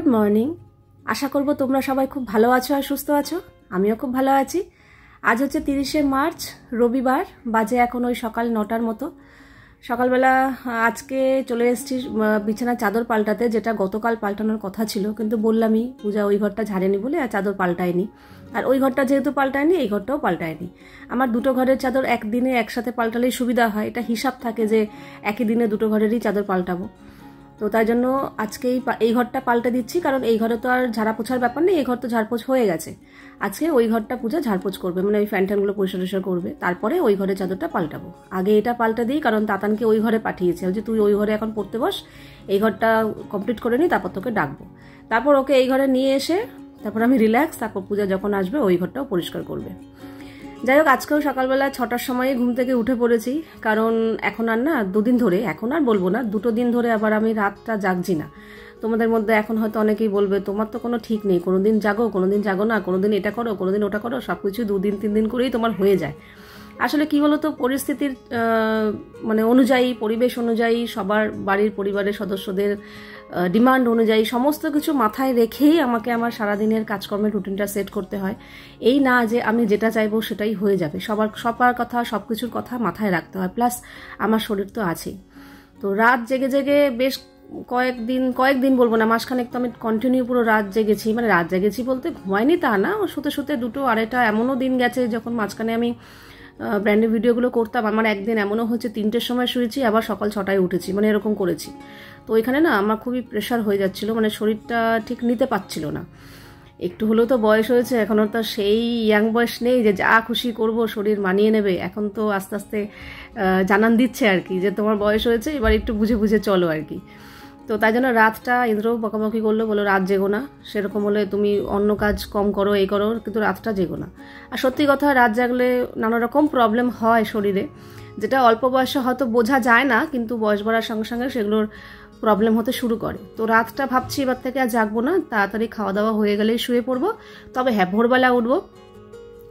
Good morning. আশা করব তোমরা সবাই খুব ভালো আছো আর সুস্থ আছো। আমিও খুব ভালো আছি। আজ হচ্ছে 30শে মার্চ, রবিবার। বাজে এখন ওই সকাল 9টার মতো। সকালবেলা আজকে চলে এসেছি বিছানার চাদর পাল্টাতে, যেটা গতকাল পাল্টানোর কথা ছিল, কিন্তু বললামই পূজা ওই ঘরটা ঝাড়েনি বলে আর চাদর পাল্টায়নি। আর ওই ঘরটা যেহেতু পাল্টায়নি, এই ঘরটাও পাল্টায়নি। আমার দুটো ঘরের চাদর একদিনে একসাথে পাল্টালেই সুবিধা হয়, এটা হিসাব থাকে যে একই দিনে দুটো ঘরেরই চাদর পাল্টাবো। তো তাই জন্য আজকে এই ঘরটা পাল্টে দিচ্ছি, কারণ এই ঘরে তো আর ঝাড়া পোছার ব্যাপার নেই, এই ঘর তো ঝাড়পোছ হয়ে গেছে। আজকে ওই ঘরটা পূজা ঝাড়পোছ করবে, মানে ওই ফ্যানগুলো পরিষ্কার করবে, তারপরে ওই ঘরের চাদরটা পাল্টাবো। আগে এটা পাল্টে দিই, কারণ তাতানকে ওই ঘরে পাঠিয়েছে, যে তুই ওই ঘরে এখন পড়তে বস, এই ঘরটা কমপ্লিট করে নি, তারপর তোকে ডাকবো। তারপর ওকে এই ঘরে নিয়ে এসে তারপর আমি রিল্যাক্স, তারপর পূজা যখন আসবে ওই ঘরটাও পরিষ্কার করবে। যাই হোক, আজকেও সকালবেলা 6টার সময় ঘুম থেকে উঠে পড়েছি, কারণ এখন আর না দুদিন ধরে, এখন আর বলবো না, 2 দিন ধরে আবার আমি রাতটা জাগছি না। তোমাদের মধ্যে এখন হয়তো অনেকেই বলবে তোমার তো কোনো ঠিক নেই, কোনোদিন জাগো কোনোদিন জাগো না, কোনোদিন এটা করো কোনোদিন ওটা করো, সব কিছু 2 দিন 3 দিন করেই তোমার হয়ে যায়। আসলে কি বলতো, পরিস্থিতির মানে অনুযায়ী, পরিবেশ অনুযায়ী, সবার বাড়ির পরিবারের সদস্যদের ডিমান্ড অনুযায়ী সমস্ত কিছু মাথায় রেখেই আমাকে আমার সারাদিনের কাজকর্মের রুটিনটা সেট করতে হয়। এই না যে আমি যেটা চাইবো সেটাই হয়ে যাবে, সবার কথা, সব কিছুর কথা মাথায় রাখতে হয়। প্লাস আমার শরীর তো আছেই। তো রাত জেগে জেগে বেশ কয়েকদিন বলবো না, মাসখানেক তো আমি কন্টিনিউ পুরো রাত জেগেছি। মানে রাত জেগেছি বলতে ঘুমাইনি তা না, শুতে শুতে 2টো 2:30 এমনও দিন গেছে যখন মাঝখানে আমি ব্র্যান্ডের ভিডিওগুলো করতাম। আমার একদিন এমনও হচ্ছে 3টের সময় শুয়েছি, আবার সকাল 6টায় উঠেছি, মানে এরকম করেছি। তো ওইখানে না আমার খুবই প্রেশার হয়ে যাচ্ছিল, মানে শরীরটা ঠিক নিতে পারছিল না। একটু হলেও তো বয়স হয়েছে, এখনও তো সেই ইয়াং বয়স নেই যে যা খুশি করব, শরীর মানিয়ে নেবে। এখন তো আস্তে আস্তে জানান দিচ্ছে আর কি, যে তোমার বয়স হয়েছে, এবার একটু বুঝে বুঝে চলো আর কি। তো তাই জন্য রাতটা ইন্দ্রও বকাবকি করলো, বলো রাত জেগো না, সেরকম হলে তুমি অন্য কাজ কম করো, এই করো, কিন্তু রাতটা জেগো না। আর সত্যি কথা, রাত জাগলে নানা রকম প্রবলেম হয় শরীরে, যেটা অল্প বয়সে হয়তো বোঝা যায় না, কিন্তু বয়স বাড়ার সঙ্গে সঙ্গে সেগুলোর প্রবলেম হতে শুরু করে। তো রাতটা ভাবছি এবার থেকে আর জাগবো না, তাড়াতাড়ি খাওয়া দাওয়া হয়ে গেলেই শুয়ে পড়বো। তবে হ্যাঁ, ভোরবেলা উঠবো।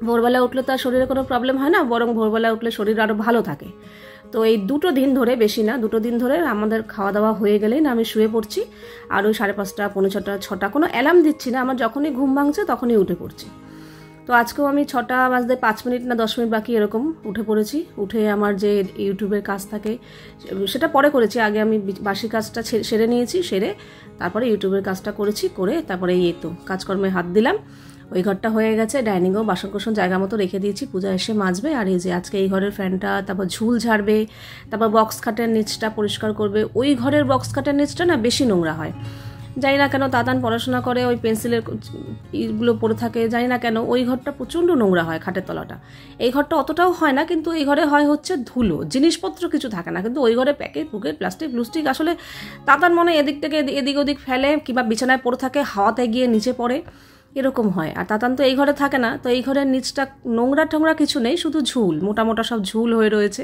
ভোরবেলা উঠলে তো আর শরীরে কোনো প্রবলেম হয় না, বরং ভোরবেলা উঠলে শরীর আরও ভালো থাকে। তো এই 2 দিন ধরে, বেশি না, 2 দিন ধরে আমাদের খাওয়া দাওয়া হয়ে গেলেই না আমি শুয়ে পড়ছি। আর ওই 5:30, 5:45, 6টা, কোনো অ্যালার্ম দিচ্ছি না, আমার যখনই ঘুম ভাঙছে তখনই উঠে পড়ছি। তো আজকেও আমি 6টা বাজতে 5 মিনিট না 10 মিনিট বাকি এরকম উঠে পড়েছি। উঠে আমার যে ইউটিউবের কাজ থাকে সেটা পরে করেছি, আগে আমি বাসি কাজটা সেরে নিয়েছি, সেরে তারপরে ইউটিউবের কাজটা করেছি, করে তারপরে এই তো কাজকর্মে হাত দিলাম। ওই ঘরটা হয়ে গেছে, ডাইনিংও বাসনকোসন জায়গা মতো রেখে দিয়েছি, পূজা এসে মাজবে। আর এই যে আজকে এই ঘরের ফ্যানটা, তারপর ঝুল ঝাড়বে, তারপর বক্স খাটের নিচটা পরিষ্কার করবে। ওই ঘরের বক্স খাটের নিচটা না বেশি নোংরা হয়, জানি না কেন। তাতান পড়াশোনা করে, ওই পেন্সিলের ইগুলো পড়ে থাকে, জানি না কেন ওই ঘরটা প্রচণ্ড নোংরা হয়, খাটের তলাটা। এই ঘরটা অতটাও হয় না, কিন্তু এই ঘরে হয় হচ্ছে ধুলো, জিনিসপত্র কিছু থাকে না, কিন্তু ওই ঘরে প্যাকেট পুকেট প্লাস্টিক আসলে তাতান মনে এদিক থেকে এদিক ওদিক ফেলে, কিংবা বিছানায় পড়ে থাকে, হাওয়াতে গিয়ে নিচে পড়ে, এরকম হয়। আর তাতান তো এই ঘরে থাকে না, তো এই ঘরের নিচটা নোংরা টোংরা কিছু নেই, শুধু ঝুল, মোটা মোটা সব ঝুল হয়ে রয়েছে।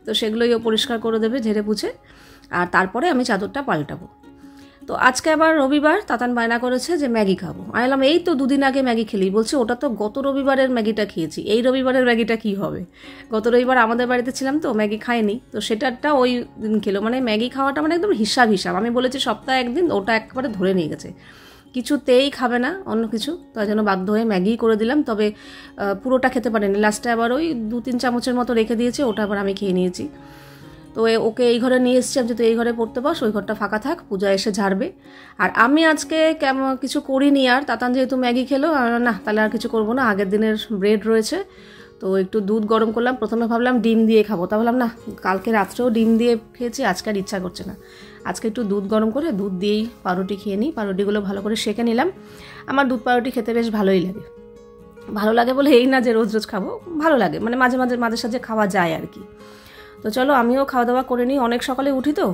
তো সেগুলোই ও পরিষ্কার করে দেবে ঝেড়ে পুছে, আর তারপরে আমি চাদরটা পাল্টাবো। তো আজকে আবার রবিবার, তাতান বায়না করেছে যে ম্যাগি খাবো। আমি বললাম এই তো 2 দিন আগে ম্যাগি খেলি, বলছে ওটা তো গত রবিবারের ম্যাগিটা খেয়েছি, এই রবিবারের ম্যাগিটা কি হবে। গত রবিবার আমাদের বাড়িতে ছিলাম তো ম্যাগি খাইনি, তো সেটারটা ওই দিন খেলো। মানে ম্যাগি খাওয়াটা মানে একদম হিসাব। আমি বলেছি সপ্তাহে একদিন, ওটা একবারে ধরে নিয়ে গেছে, কিছুতেই খাবে না অন্য কিছু। তাই জন্য বাধ্য হয়ে ম্যাগি করে দিলাম, তবে পুরোটা খেতে পারেনি, লাস্টে আবার ওই 2-3 চামচের মতো রেখে দিয়েছে, ওটা আবার আমি খেয়ে নিয়েছি। তো ওকে এই ঘরে নিয়ে এসেছি, আমি যেহেতু এই ঘরে পড়তে বস, ওই ঘরটা ফাঁকা থাক, পূজা এসে ঝাড়বে। আর আমি আজকে কেমন কিছু করিনি, আর তাতান যেহেতু ম্যাগি খেলো, না তাহলে আর কিছু করবো না, আগের দিনের ব্রেড রয়েছে, তো একটু দুধ গরম করলাম। প্রথমে ভাবলাম ডিম দিয়ে খাবো, তা ভাবলাম না, কালকে রাত্রেও ডিম দিয়ে খেয়েছি, আজকে আর ইচ্ছা করছে না। আজকে একটু দুধ গরম করে দুধ দিয়েই পাউরুটি খেয়ে নিই। পাউরুটিগুলো ভালো করে সেঁকে নিলাম। আমার দুধ পাউরুটি খেতে বেশ ভালোই লাগে। ভালো লাগে বলে এই না যে রোজ রোজ খাবো, ভালো লাগে, মানে মাঝে সাঝে খাওয়া যায় আর কি। তো চলো আমিও খাওয়া দাওয়া করে নিই, অনেক সকালে উঠি তো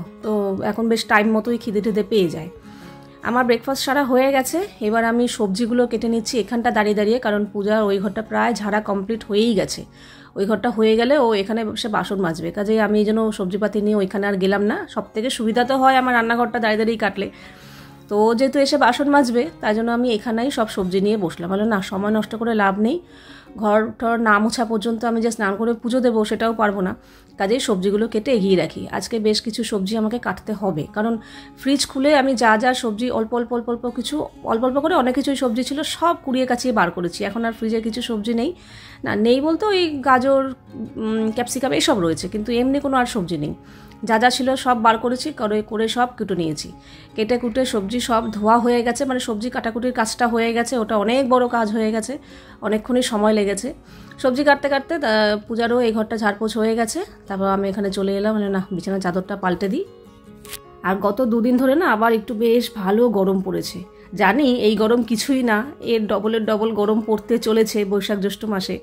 এখন বেশ টাইম মতোই খিদে টিদে পেয়ে যায়। আমার ব্রেকফাস্ট সারা হয়ে গেছে, এবার আমি সবজিগুলো কেটে নিচ্ছি এখানটা দাঁড়িয়ে দাঁড়িয়ে, কারণ পূজার ওই ঘরটা প্রায় ঝাড়া কমপ্লিট হয়েই গেছে। ওই ঘরটা হয়ে গেলে ও এখানে সে বাসন মাজবে, কাজে আমি এই জন্য সবজিপাতি নিয়ে ওইখানে আর গেলাম না। সব থেকে সুবিধা তো হয় আমার রান্নাঘরটা দাঁড়িয়ে দাঁড়িয়েই কাটলে। তো যেহেতু এসে বাসন মাজবে তাই জন্য আমি এখানেই সব সবজি নিয়ে বসলাম। বলো না, সময় নষ্ট করে লাভ নেই, ঘর টর না মোছা পর্যন্ত আমি যে স্নান করে পুজো দেবো সেটাও পারবো না, কাজেই সবজিগুলো কেটে এগিয়ে রাখি। আজকে বেশ কিছু সবজি আমাকে কাটতে হবে, কারণ ফ্রিজ খুলে আমি যা যা সবজি অল্প অল্প করে অনেক কিছুই সবজি ছিল সব কুড়িয়ে কাচিয়ে বার করেছি। এখন আর ফ্রিজে কিছু সবজি নেই, না নেই বলতে ওই গাজর ক্যাপসিকাম এইসব রয়েছে, কিন্তু এমনি কোনো আর সবজি নেই। যা যা ছিল সব বার করেছি, করে সব কেটে নিয়েছি। কেটে কুটে সবজি সব ধোয়া হয়ে গেছে, মানে সবজি কাটাকুটির কাজটা হয়ে গেছে, ওটা অনেক বড় কাজ হয়ে গেছে, অনেকক্ষণই সময় লেগেছে সবজি কাটতে কাটতে। পূজারও এই ঘরটা ঝাড়পোছ হয়ে গেছে, তারপর আমি এখানে চলে এলাম, মানে না বিছানার চাদরটা পাল্টে দিই। আর গত 2 দিন ধরে না আবার একটু বেশ ভালো গরম পড়েছে। জানি এই গরম কিছুই না, এর ডবলের ডবল গরম পড়তে চলেছে বৈশাখ জ্যৈষ্ঠ মাসে,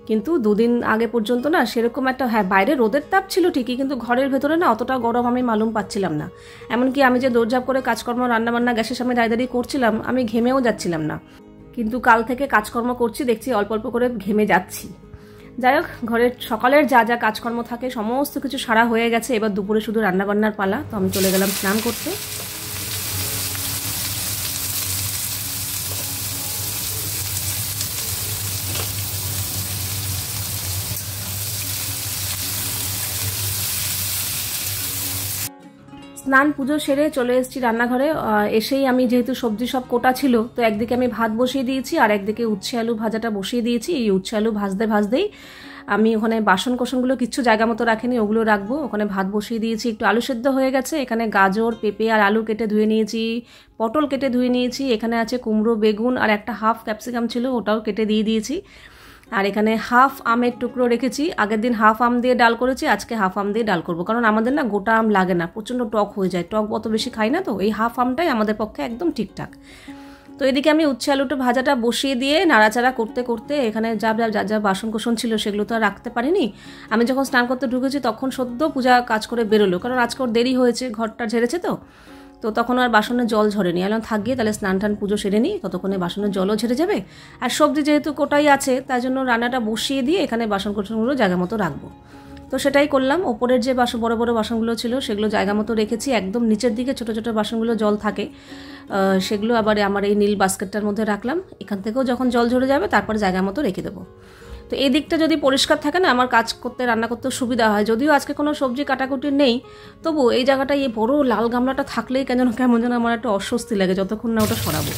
কিন্তু 2 দিন আগে পর্যন্ত না সেরকম একটা, হ্যাঁ বাইরে রোদের তাপ ছিল ঠিকই, কিন্তু ঘরের ভেতরে না অতটা গরম আমি মালুম পাচ্ছিলাম না। এমনকি আমি যে দৌড়ঝাঁপ করে কাজকর্ম রান্নাবান্না গ্যাসের সামনে দাঁড়িয়ে করছিলাম, আমি ঘেমেও যাচ্ছিলাম না। কিন্তু কাল থেকে কাজকর্ম করছি, দেখছি অল্প অল্প করে ঘেমে যাচ্ছি। যাই হোক, ঘরের সকালের যা যা কাজকর্ম থাকে সমস্ত কিছু সারা হয়ে গেছে, এবার দুপুরে শুধু রান্নাবান্নার পালা। তো আমি চলে গেলাম স্নান করতে। স্নান পুজো সেরে চলে এসেছি রান্নাঘরে। এসেই আমি যেহেতু সবজি সব কোটা ছিল, তো একদিকে আমি ভাত বসিয়ে দিয়েছি আর একদিকে উচ্ছে আলু ভাজাটা বসিয়ে দিয়েছি। এই উচ্ছে আলু ভাজতেই আমি ওখানে বাসন কোসনগুলো কিচ্ছু জায়গা মতো রাখিনি, ওগুলো রাখবো। ওখানে ভাত বসিয়ে দিয়েছি, একটু আলু সেদ্ধ হয়ে গেছে। এখানে গাজর পেঁপে আর আলু কেটে ধুয়ে নিয়েছি, পটল কেটে ধুয়ে নিয়েছি। এখানে আছে কুমড়ো বেগুন আর একটা হাফ ক্যাপসিকাম ছিল, ওটাও কেটে দিয়ে দিয়েছি। আর এখানে হাফ আমের টুকরো রেখেছি। আগের দিন হাফ আম দিয়ে ডাল করেছি, আজকে হাফ আম দিয়ে ডাল করবো, কারণ আমাদের না গোটা আম লাগে না, প্রচণ্ড টক হয়ে যায়, টক অত বেশি খাই না, তো এই হাফ আমটাই আমাদের পক্ষে একদম ঠিকঠাক। তো এদিকে আমি উচ্ছে আলুটা ভাজাটা বসিয়ে দিয়ে নাড়াচাড়া করতে করতে এখানে যা বাসন কোসন ছিল সেগুলো তো আর রাখতে পারিনি। আমি যখন স্নান করতে ঢুকেছি তখন সদ্য পূজা কাজ করে বেরোলো, কারণ আজকে ওর দেরি হয়েছে, ঘরটা ঝেড়েছে তো তখন আর বাসনে জল ঝরেনি। এলাম থাক গিয়ে তাহলে স্নান টান পুজো সেরে নিই, ততক্ষণে বাসনের জলও ঝরে যাবে। আর সবজি যেহেতু কোটাই আছে তাই জন্য রান্নাটা বসিয়ে দিয়ে এখানে বাসন কোসনগুলো জায়গা মতো রাখবো। তো সেটাই করলাম। ওপরের যে বড় বড় বাসনগুলো ছিল সেগুলো জায়গা মতো রেখেছি, একদম নিচের দিকে ছোট ছোট বাসনগুলো জল থাকে, সেগুলো আবার আমার এই নীল বাস্কেটটার মধ্যে রাখলাম। এখান থেকেও যখন জল ঝরে যাবে তারপর জায়গা মতো রেখে দেবো। তো এই দিকটা যদি পরিষ্কার থাকে না আমার কাজ করতে রান্না করতে সুবিধা হয়। যদিও আজকে কোনো সবজি কাটাকুটি নেই, তবু এই জায়গাটায় এই বড় লাল গামলাটা থাকলেই কেমন যেন আমার একটা অস্বস্তি লাগে যতক্ষণ না ওটা সরাবো।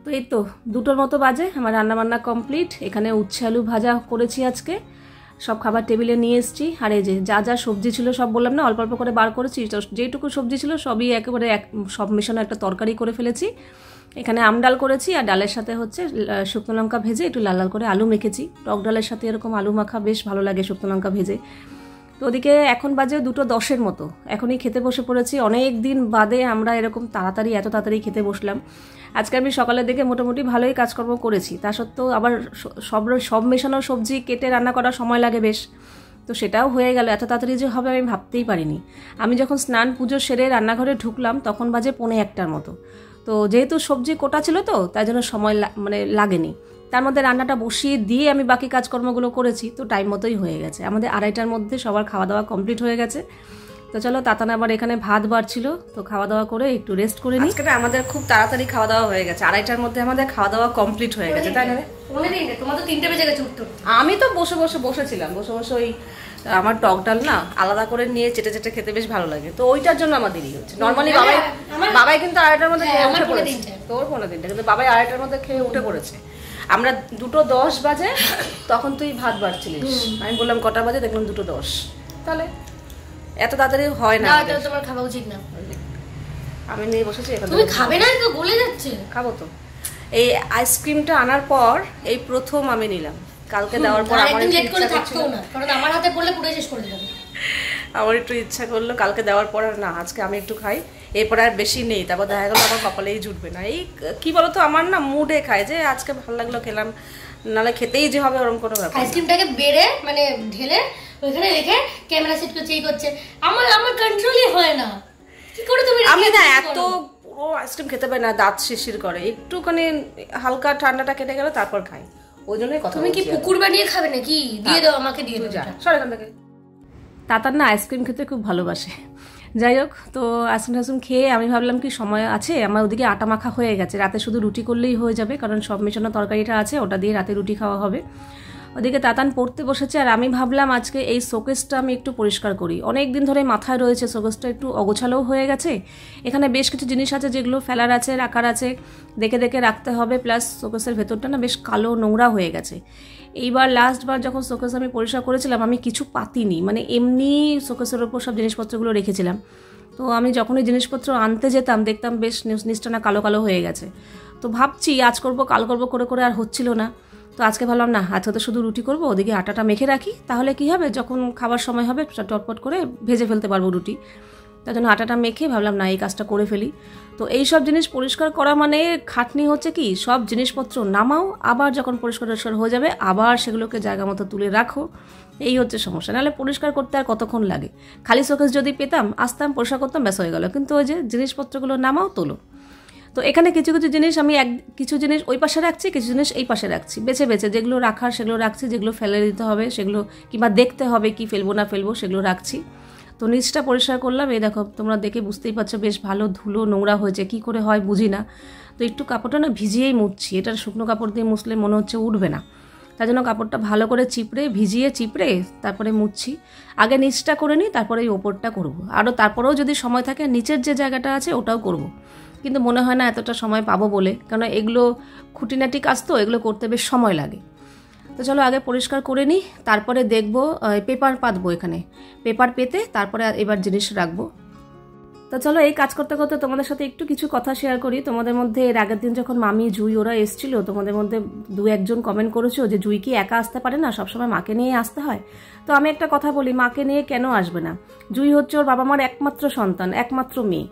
তো এই তো 2টোর মতো বাজে, আমার রান্নাবান্না কমপ্লিট। এখানে উচ্ছে আলু ভাজা করেছি আজকে, সব খাবার টেবিলে নিয়ে এসেছি। আর এই যে যা সবজি ছিল সব বললাম না অল্প অল্প করে বার করেছি, যেটুকু সবজি ছিল সবই একেবারে সব মেশানো একটা তরকারি করে ফেলেছি। এখানে আম ডাল করেছি, আর ডালের সাথে হচ্ছে শুকনো লঙ্কা ভেজে একটু লাল লাল করে আলু মেখেছি। টক ডালের সাথে এরকম আলু মাখা বেশ ভালো লাগে শুকনো লঙ্কা ভেজে। তো ওদিকে এখন বাজে 2:10 মতো, এখনই খেতে বসে পড়েছি। অনেক দিন বাদে আমরা এরকম এত তাড়াতাড়ি খেতে বসলাম। আজকে আমি সকালের দিকে মোটামুটি ভালোই কাজকর্ম করেছি, তা সত্ত্বেও আবার সব মেশানো সবজি কেটে রান্না করার সময় লাগে বেশ, তো সেটাও হয়ে গেল। এত তাড়াতাড়ি যে হবে আমি ভাবতেই পারিনি। আমি যখন স্নান পুজো সেরে রান্নাঘরে ঢুকলাম তখন বাজে 1:45 মতো। তো যেহেতু সবজি কোটা ছিল তো তাই জন্য সময় লাগেনি। তার মধ্যে রান্নাটা বসিয়ে দিয়ে আমি বাকি কাজকর্মগুলো করেছি, তো টাইম মতোই হয়ে গেছে। আমাদের 2:30টার মধ্যে সবার খাওয়া দাওয়া কমপ্লিট হয়ে গেছে। তো চলো, তাতান আবার এখানে ভাত বাড়ছিল, তো খাওয়া দাওয়া করে একটু রেস্ট করে নিই। আজকে আমাদের খুব তাড়াতাড়ি খাওয়া দাওয়া হয়ে গেছে, 2:30টার মধ্যে আমাদের খাওয়া দাওয়া কমপ্লিট হয়ে গেছে, তাই না? তোমার তো 3টে বেজে গেছে উঠতে। আমি তো বসেছিলাম ওই আমার টক ডাল না আলাদা করে নিয়ে চেটে খেতে বেশ ভালো লাগে, তো ওইটার জন্য আমার দেরি হচ্ছে। নর্মালি বাবাই কিন্তু 2:30টার মধ্যে খেয়ে উঠে পড়েছে। তোর 3:30, কিন্তু বাবাই 2:30টার মধ্যে খেয়ে উঠে পড়েছে। আমরা 2:10 বাজে তখন তুই ভাত বাড়ছিলিস, আমি বললাম কটা বাজে, দেখলাম 2:10। তাহলে এত তাড়াতাড়ি হয় না, তোমার খাওয়া উচিত না। আমি নিয়ে বসেছি। তুমি খাবে না তো? গলে যাচ্ছে। খাবো তো। এই আইসক্রিমটা আনার পর এই প্রথম আমি নিলাম, কালকে দেওয়ার পর আমার একটু লেট করে থাকতো না, কারণ আমার হাতে পড়লে পুরো শেষ করে দিলাম। আমার একটু ইচ্ছা করলো কালকে দেওয়ার পর না আজকে আমি একটু খাই, এরপর আর বেশি নেই। তারপর দেখা গেলো আমার কপালেই জুটবে না। এই কি বলতো, আমার না মুডে খায় যে আজকে ভালো লাগলো খেলাম, নাহলে খেতেই যে হবে ওরকম কোনো ব্যাপার। আইসক্রিমটাকে বেড়ে মানে ঢেলে ওইখানে রেখে ক্যামেরা সেট করছে এই করছে, আমার কন্ট্রোলই হয় না। কি করে তুমি? আমি না এত পুরো আইসক্রিম খেতে পারি না, দাঁত শিরশির করে, একটুখানি হালকা ঠান্ডাটা কেটে গেলে তারপর খাই, ওই জন্যই কথা। তুমি কি পুকুর বানিয়ে খাবে নাকি? দিয়ে দাও, আমাকে দিয়ে দাও। সর এখান থেকে। তাতার না আইসক্রিম খেতে খুব ভালোবাসে। যাই হোক, তো আইসক্রিম খেয়ে আমি ভাবলাম কি সময় আছে, আমার ওদিকে আটা মাখা হয়ে গেছে, রাতে শুধু রুটি করলেই হয়ে যাবে, কারণ সব মেশানো তরকারিটা আছে, ওটা দিয়ে রাতে রুটি খাওয়া হবে। ওদিকে তাতান পড়তে বসেছে, আর আমি ভাবলাম আজকে এই শোকেসটা আমি একটু পরিষ্কার করি। অনেক দিন ধরে মাথায় রয়েছে, শোকেসটা একটু অগোছালোও হয়ে গেছে। এখানে বেশ কিছু জিনিস আছে যেগুলো ফেলার আছে, রাখার আছে, দেখে দেখে রাখতে হবে। প্লাস শোকেসের ভেতরটা না বেশ কালো নোংরা হয়ে গেছে। এইবার লাস্টবার যখন শোকেস আমি পরিষ্কার করেছিলাম, আমি কিছু পাতিনি, মানে এমনি শোকেসের ওপর সব জিনিসপত্রগুলো রেখেছিলাম। তো আমি যখনই জিনিসপত্র আনতে যেতাম দেখতাম বেশ নিচটা না কালো কালো হয়ে গেছে। তো ভাবছি আজ করব কাল করব করে করে আর হচ্ছিল না। তো আজকে ভাবলাম না, আজকে তো শুধু রুটি করব, ওদিকে আটাটা মেখে রাখি, তাহলে কি হবে, যখন খাবার সময় হবে টটপট করে ভেজে ফেলতে পারবো রুটি। তার জন্য আটাটা মেখে ভাবলাম না এই কাজটা করে ফেলি। তো এই সব জিনিস পরিষ্কার করা মানে খাটনি হচ্ছে কি, সব জিনিসপত্র নামাও, আবার যখন পরিষ্কার হয়ে যাবে আবার সেগুলোকে জায়গা মতো তুলে রাখো, এই হচ্ছে সমস্যা। নাহলে পরিষ্কার করতে আর কতক্ষণ লাগে। খালি শোকেস যদি পেতাম, আসতাম, পরিষ্কার করতাম, ব্যাস হয়ে গেল। কিন্তু ওই যে জিনিসপত্রগুলো নামাও, তোলো। তো এখানে কিছু কিছু জিনিস আমি কিছু জিনিস ওই পাশে রাখছি, কিছু জিনিস এই পাশে রাখছি, বেছে বেছে যেগুলো রাখার সেগুলো রাখছি, যেগুলো ফেলে দিতে হবে সেগুলো, কিংবা দেখতে হবে কি ফেলবো না ফেলবো সেগুলো রাখছি। তো নিচটা পরিষ্কার করলাম, এই দেখো তোমরা দেখে বুঝতেই পারছো বেশ ভালো ধুলো নোংরা হয়েছে, কি করে হয় বুঝি না। তো একটু কাপড়টা না ভিজিয়েই মুছছি, এটা শুকনো কাপড় দিয়ে মুছলে মনে হচ্ছে উঠবে না, তার জন্য কাপড়টা ভালো করে ভিজিয়ে চিপড়ে তারপরে মুছছি। আগে নিচটা করে নিই, তারপরে এই ওপরটা করবো। আরও তারপরেও যদি সময় থাকে নিচের যে জায়গাটা আছে ওটাও করব। কিন্তু মনে হয় না এতটা সময় পাবো বলে, কারণ এগুলো খুঁটিনাটি কাজ তো, এগুলো করতে বেশ সময় লাগে। তো চলো আগে পরিষ্কার করে নিই, তারপরে দেখবো পেপার পাতবো, এখানে পেপার পেতে তারপরে এবার জিনিস রাখবো। তো চলো এই কাজ করতে করতে তোমাদের সাথে একটু কিছু কথা শেয়ার করি। তোমাদের মধ্যে এর আগের দিন যখন মামি জুই ওরা এসেছিল, তোমাদের মধ্যে দু একজন কমেন্ট করেছো যে জুই কি একা আসতে পারে না, সবসময় মাকে নিয়ে আসতে হয়। তো আমি একটা কথা বলি, মাকে নিয়ে কেন আসবে না? জুই হচ্ছে ওর বাবা মার একমাত্র সন্তান, একমাত্র মেয়ে।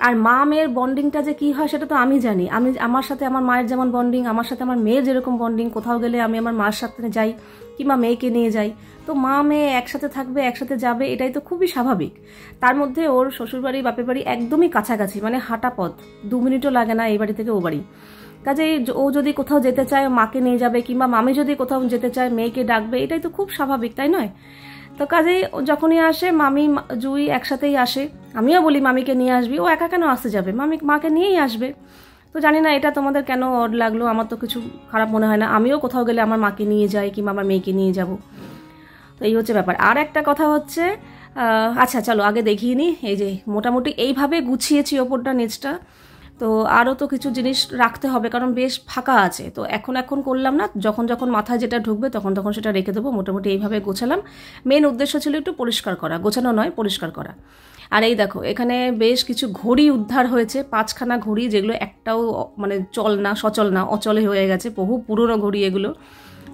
আর মা মেয়ের বন্ডিংটা যে কি হয় সেটা তো আমি জানি। আমার সাথে আমার মায়ের যেমন বন্ডিং, আমার সাথে আমার মেয়ের যেরকম বন্ডিং, কোথাও গেলে আমি আমার মার সাথে যাই কিংবা মেয়েকে নিয়ে যাই, তো মা মেয়ে একসাথে থাকবে, একসাথে যাবে, এটাই তো খুবই স্বাভাবিক। তার মধ্যে ওর শ্বশুরবাড়ি বাপের বাড়ি একদমই কাছাকাছি, মানে হাঁটা পথ, 2 মিনিটও লাগে না এই বাড়ি থেকে ও বাড়ি। কাজেই ও যদি কোথাও যেতে চায় মাকে নিয়ে যাবে, কিংবা মামি যদি কোথাও যেতে চায় মেয়েকে ডাকবে, এটাই তো খুব স্বাভাবিক, তাই নয়? তো কাজেই যখনই আসে মামি জুই একসাথেই আসে। আমিও বলি মামিকে নিয়ে আসবি, ও একা কেন আসতে যাবে, মাকে নিয়েই আসবে। তো জানি না এটা তোমাদের কেন অড লাগলো, আমার তো কিছু খারাপ মনে হয় না। আমিও কোথাও গেলে আমার মাকে নিয়ে যাই কিংবা আমার মেয়েকে নিয়ে যাব। তো এই হচ্ছে ব্যাপার। আর একটা কথা হচ্ছে, আচ্ছা চলো আগে দেখিয়ে নিই। এই যে মোটামুটি এইভাবে গুছিয়েছি ওপরটা নিচটা। তো আরও তো কিছু জিনিস রাখতে হবে, কারণ বেশ ফাঁকা আছে। তো এখন করলাম না, যখন যখন মাথায় যেটা ঢুকবে তখন তখন সেটা রেখে দেবো। মোটামুটি এইভাবে গোছালাম। মেন উদ্দেশ্য ছিল একটু পরিষ্কার করা, গোছানো নয়, পরিষ্কার করা। আর এই দেখো এখানে বেশ কিছু ঘড়ি উদ্ধার হয়েছে, 5খানা ঘড়ি, যেগুলো একটাও মানে সচল না, অচলে হয়ে গেছে, বহু পুরনো ঘড়ি এগুলো।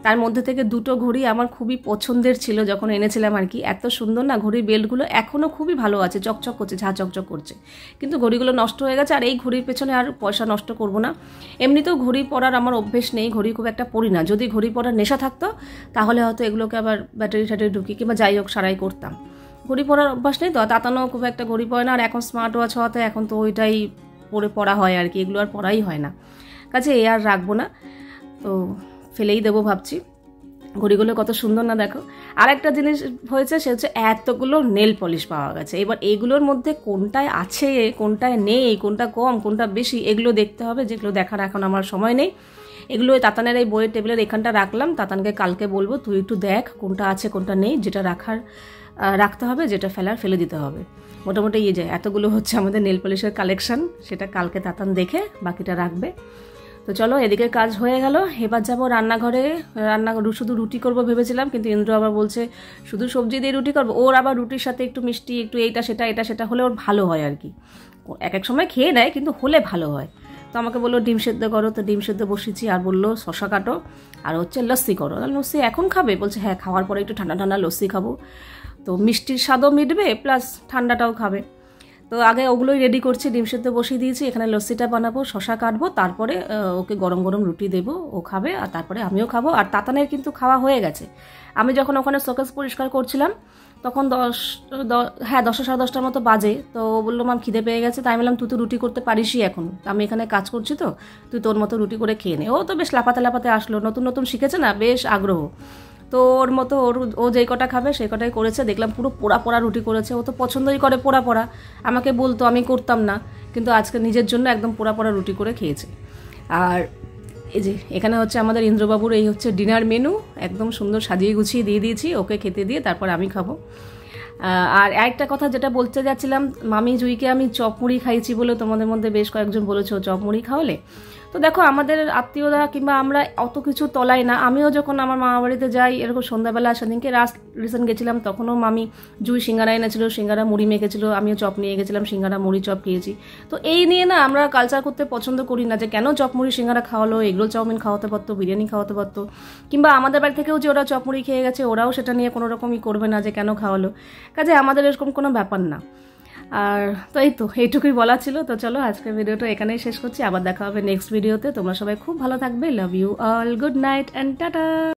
তার মধ্যে থেকে 2টো ঘড়ি আমার খুবই পছন্দের ছিল যখন এনেছিলাম আর কি। এত সুন্দর না ঘড়ির বেল্টগুলো, এখনও খুবই ভালো আছে, চকচক করছে, ঝা চকচক করছে। কিন্তু ঘড়িগুলো নষ্ট হয়ে গেছে, আর এই ঘড়ির পেছনে আর পয়সা নষ্ট করব না। এমনিতেও ঘড়ি পরার আমার অভ্যেস নেই, ঘড়ি খুব একটা পরি না। যদি ঘড়ি পরার নেশা থাকতো তাহলে হয়তো এগুলোকে আবার ব্যাটারি ট্যাটারি ঢুকি কিংবা যাই হোক সারাই করতাম। ঘড়ি পরার অভ্যাস নেই তো, তাতানো খুব একটা ঘড়ি পরে না। আর এখন স্মার্ট ওয়াচ হওয়াতে এখন তো ওইটাই পরা হয় আর কি, এগুলো আর পরাই হয় না। কাজে এ আর রাখবো না, তো ফেলেই দেবো ভাবছি। ঘড়িগুলো কত সুন্দর না দেখো। আর একটা জিনিস হয়েছে, সে হচ্ছে এতগুলো নেল পলিশ পাওয়া গেছে। এবার এগুলোর মধ্যে কোনটায় আছে, কোনটায় নেই, কোনটা কম, কোনটা বেশি, এগুলো দেখতে হবে, যেগুলো দেখার এখন আমার সময় নেই। এগুলো তাতানের এই বইয়ের টেবিলের এখানটা রাখলাম। তাতানকে কালকে বলবো তুই একটু দেখ কোনটা আছে কোনটা নেই, যেটা রাখতে হবে, যেটা ফেলে দিতে হবে। মোটামুটি এই যে এতগুলো হচ্ছে আমাদের নেল পলিশের কালেকশন, সেটা কালকে তাতান দেখে বাকিটা রাখবে। তো চলো এদিকে কাজ হয়ে গেল, এবার যাবো রান্নাঘরে। শুধু রুটি করবো ভেবেছিলাম, কিন্তু ইন্দ্র আবার বলছে শুধু সবজি দিয়ে রুটি করবো। ওর আবার রুটির সাথে একটু মিষ্টি, একটু এটা সেটা হলে ওর ভালো হয় আর কি। এক সময় খেয়ে নেয়, কিন্তু হলে ভালো হয়। তো আমাকে বললো ডিম সেদ্ধ করো, তো ডিম সেদ্ধ বসিয়েছি। আর বললো শশা কাটো, আর হচ্ছে লস্যি করো। লস্যি এখন খাবে? বলছে হ্যাঁ, খাওয়ার পরে একটু ঠান্ডা ঠান্ডা লস্যি খাবো, তো মিষ্টির স্বাদও মিটবে প্লাস ঠান্ডাটাও খাবে। তো আগে ওগুলোই রেডি করছি, ডিম সেদ্ধ বসিয়ে দিয়েছি, এখানে লস্যিটা বানাবো, শশা কাটবো, তারপরে ওকে গরম গরম রুটি দেবো, ও খাবে আর তারপরে আমিও খাবো। আর তাতানের কিন্তু খাওয়া হয়ে গেছে। আমি যখন ওখানে শোকেস পরিষ্কার করছিলাম তখন 10টা সাড়ে 10টার মতো বাজে। তো ও বললো মাম খিদে পেয়ে গেছে, তাই বললাম তুই তো রুটি করতে পারিসই এখন, আমি এখানে কাজ করছি তো তুই তোর মতো রুটি করে খেয়ে নে। ও তো বেশ লাপাতে লাপাতে আসলো, নতুন নতুন শিখেছে না, বেশ আগ্রহ। তো ওর মতো ও যেই কটা খাবে সেই কটাই করেছে। দেখলাম পুরো পোড়া পোড়া রুটি করেছে, ও তো পছন্দই করে পোড়া পোড়া, আমাকে বলতো, আমি করতাম না, কিন্তু আজকে নিজের জন্য একদম পোড়া পোড়া রুটি করে খেয়েছে। আর এই যে এখানে হচ্ছে আমাদের ইন্দ্রবাবুর এই হচ্ছে ডিনার মেনু, একদম সুন্দর সাজিয়ে গুছিয়ে দিয়ে দিয়েছি, ওকে খেতে দিয়ে তারপর আমি খাবো। আর একটা কথা যেটা বলতে যাচ্ছিলাম, মামি জুইকে আমি চপ মুড়ি খাইছি বলে তোমাদের মধ্যে বেশ কয়েকজন বলেছো চপ মুড়ি খাওয়ালে। তো দেখো আমাদের আত্মীয়রা কিংবা আমরা অত কিছু তলাই না। আমিও যখন আমার মামা বাড়িতে যাই এরকম সন্ধ্যাবেলা, সেদিনকে রিসেন্ট গেছিলাম, তখনও মামি জুই সিঙ্গারা এনেছিল, সিঙ্গারা মুড়ি মেখেছিল, আমিও চপ নিয়ে গেছিলাম, সিঙ্গারা মুড়ি চপ খেয়েছি। তো এই নিয়ে না আমরা কালচার করতে পছন্দ করি না যে কেন চপ মুড়ি সিঙ্গারা খাওয়ালো, এগরোল চাউমিন খাওয়াতে পারতো, বিরিয়ানি খাওয়াতে পারতো, কিংবা আমাদের বাড়ি থেকেও যে ওরা চপ মুড়ি খেয়ে গেছে ওরাও সেটা নিয়ে কোনো রকমই করবে না যে কেন খাওয়ালো, কাজে আমাদের এরকম কোনো ব্যাপার না। আর তো এইটুকুই বলা ছিল। তো চলো আজকের ভিডিওটা এখানেই শেষ করছি, আবার দেখা হবে নেক্সট ভিডিওতে। তোমরা সবাই খুব ভালো থাকবে, love you all, good night and tata.